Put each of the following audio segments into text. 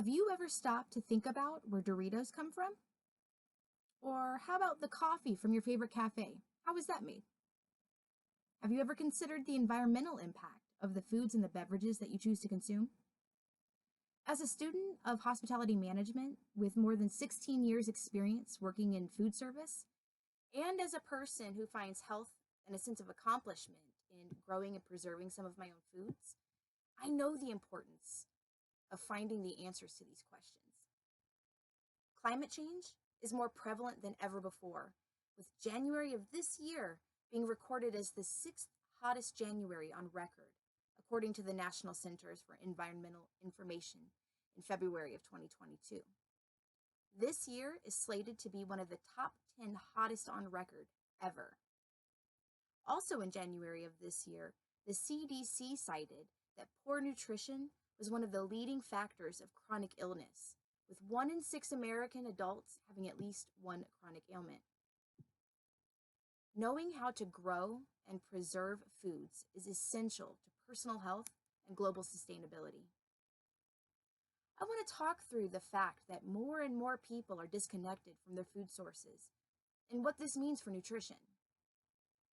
Have you ever stopped to think about where Doritos come from? Or how about the coffee from your favorite cafe? How was that made? Have you ever considered the environmental impact of the foods and the beverages that you choose to consume? As a student of hospitality management with more than 16 years experience working in food service, and as a person who finds health and a sense of accomplishment in growing and preserving some of my own foods, I know the importance of finding the answers to these questions. Climate change is more prevalent than ever before, with January of this year being recorded as the sixth hottest January on record, according to the National Centers for Environmental Information in February of 2022. This year is slated to be one of the top 10 hottest on record ever. Also in January of this year, the CDC cited that poor nutrition was one of the leading factors of chronic illness, with 1 in 6 American adults having at least one chronic ailment. Knowing how to grow and preserve foods is essential to personal health and global sustainability. I want to talk through the fact that more and more people are disconnected from their food sources and what this means for nutrition,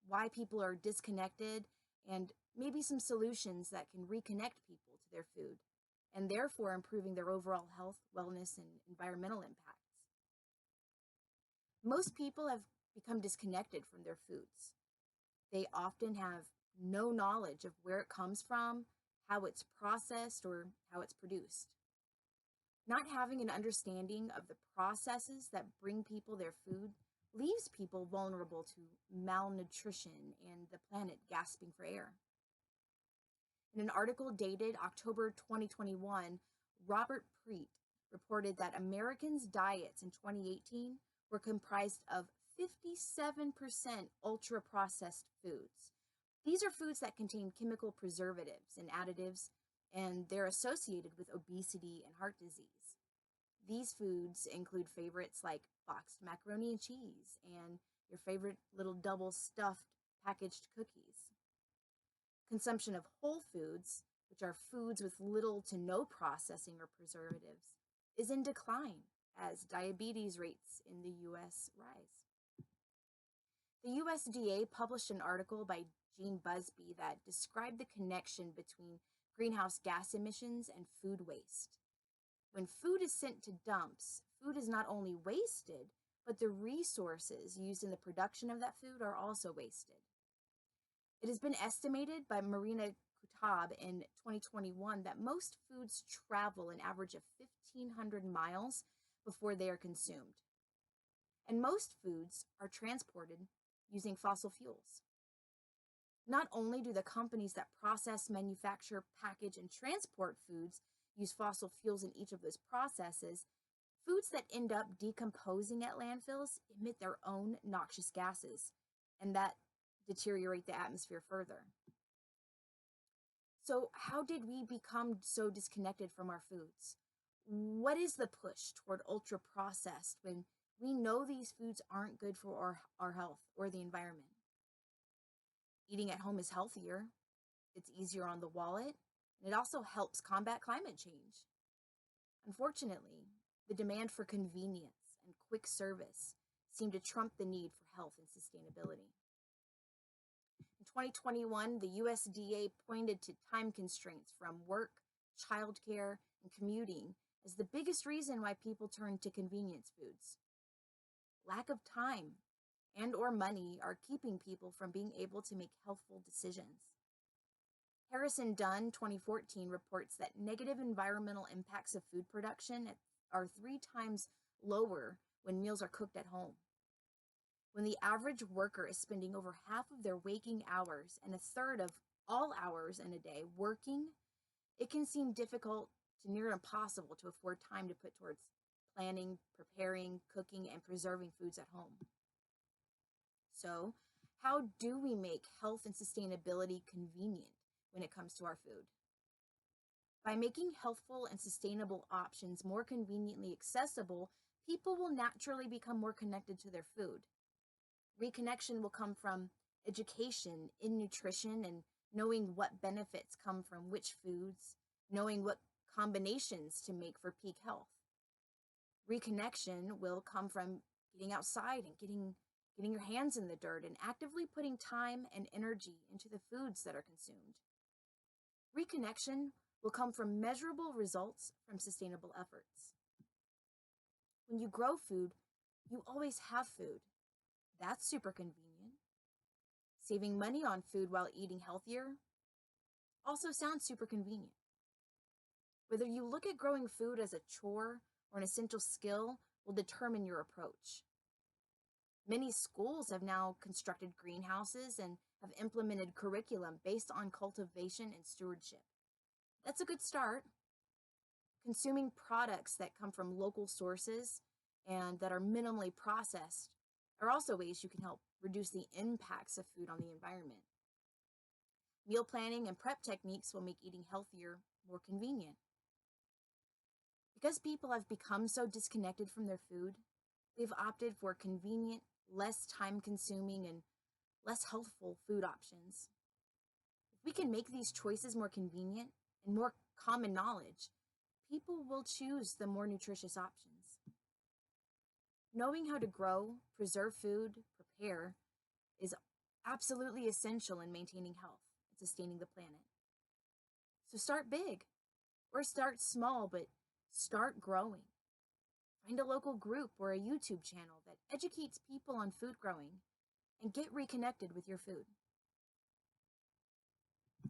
why people are disconnected, and maybe some solutions that can reconnect people to their food and therefore improving their overall health, wellness, and environmental impacts. Most people have become disconnected from their foods. They often have no knowledge of where it comes from, how it's processed, or how it's produced. Not having an understanding of the processes that bring people their food leaves people vulnerable to malnutrition and the planet gasping for air. In an article dated October 2021, Robert Preet reported that Americans' diets in 2018 were comprised of 57% ultra-processed foods. These are foods that contain chemical preservatives and additives, and they're associated with obesity and heart disease. These foods include favorites like boxed macaroni and cheese and your favorite little double stuffed packaged cookies. Consumption of whole foods, which are foods with little to no processing or preservatives, is in decline as diabetes rates in the U.S. rise. The USDA published an article by Gene Busby that described the connection between greenhouse gas emissions and food waste. When food is sent to dumps, food is not only wasted, but the resources used in the production of that food are also wasted. It has been estimated by Marina Kutab in 2021 that most foods travel an average of 1,500 miles before they are consumed. And most foods are transported using fossil fuels. Not only do the companies that process, manufacture, package, and transport foods use fossil fuels in each of those processes, foods that end up decomposing at landfills emit their own noxious gases, and that deteriorate the atmosphere further. So how did we become so disconnected from our foods? What is the push toward ultra processed when we know these foods aren't good for our health or the environment? Eating at home is healthier, it's easier on the wallet, and it also helps combat climate change. Unfortunately, the demand for convenience and quick service seem to trump the need for health and sustainability. In 2021, the USDA pointed to time constraints from work, childcare, and commuting as the biggest reason why people turn to convenience foods. Lack of time and or money are keeping people from being able to make healthful decisions. Harrison Dunn 2014 reports that negative environmental impacts of food production are 3 times lower when meals are cooked at home. When the average worker is spending over half of their waking hours and a third of all hours in a day working, it can seem difficult to near impossible to afford time to put towards planning, preparing, cooking, and preserving foods at home. So, how do we make health and sustainability convenient when it comes to our food? By making healthful and sustainable options more conveniently accessible, people will naturally become more connected to their food. Reconnection will come from education in nutrition and knowing what benefits come from which foods, knowing what combinations to make for peak health. Reconnection will come from getting outside and getting your hands in the dirt and actively putting time and energy into the foods that are consumed. Reconnection will come from measurable results from sustainable efforts. When you grow food, you always have food. That's super convenient. Saving money on food while eating healthier also sounds super convenient. Whether you look at growing food as a chore or an essential skill will determine your approach. Many schools have now constructed greenhouses and have implemented curriculum based on cultivation and stewardship. That's a good start. Consuming products that come from local sources and that are minimally processed are also ways you can help reduce the impacts of food on the environment. Meal planning and prep techniques will make eating healthier more convenient. Because people have become so disconnected from their food, they've opted for convenient, less time-consuming, and less healthful food options. If we can make these choices more convenient and more common knowledge, people will choose the more nutritious options. Knowing how to grow, preserve food, prepare is absolutely essential in maintaining health and sustaining the planet. So start big or start small, but start growing. Find a local group or a YouTube channel that educates people on food growing and get reconnected with your food.